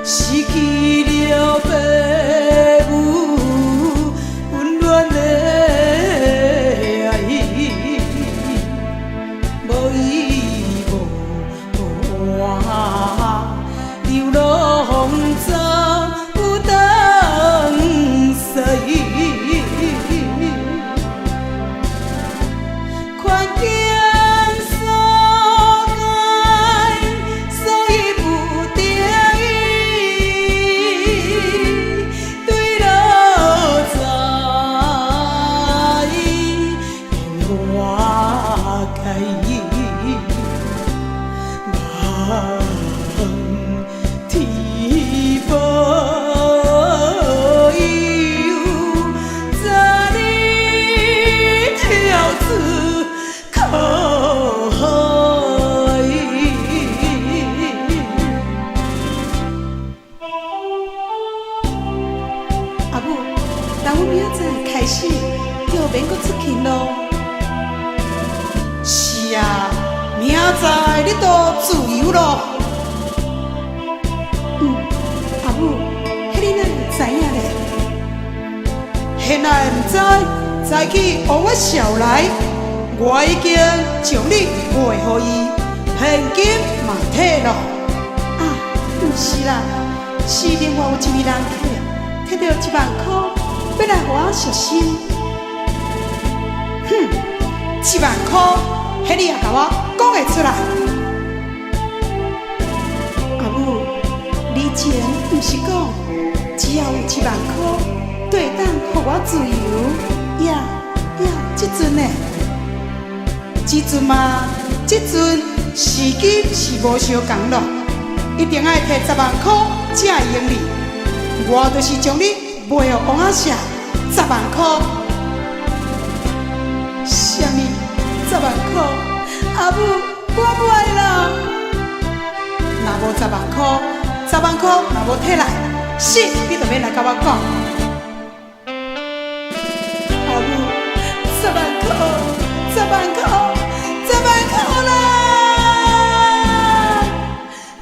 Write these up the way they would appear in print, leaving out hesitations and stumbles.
失去了父母温暖的爱，无依无靠，流浪走有当西。看见所该，所以不得已对路在，因我该望天保。阿母，但阮明仔载开始就免阁出勤咯。是啊，明仔载你都自由咯。阿母，迄你哪会知影咧？现在毋知，早起学我少来，我已经将你卖予伊，现金嘛摕咯。啊，毋是啦，是另外有一位人客，摕到1万块，要来互我赎身。1万块，迄你也甲我讲会出来？阿母，你前毋是讲，只要有1万块，就会当互我自由呀？这阵呢？这阵嘛，这阵时机是无相共咯，一定爱摕10万块才会用哩。我就是将你卖予王仔社10万块。什么10万块？阿母，我卖啦！若无10万块，10万块若无摕来，死你就免来甲我讲。阿母，10万块，10万块。10万块啦，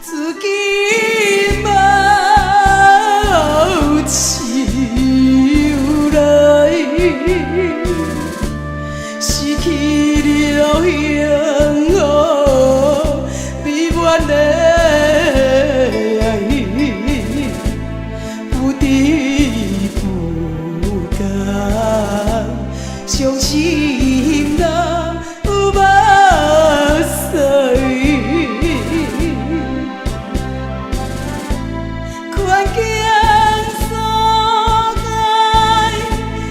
自己嘛收来，失去了幸福美满的爱，不得不甘，伤心啦。看见所该，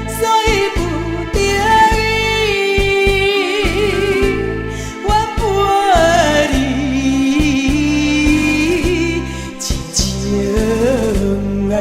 所以不得已，我陪你真情爱。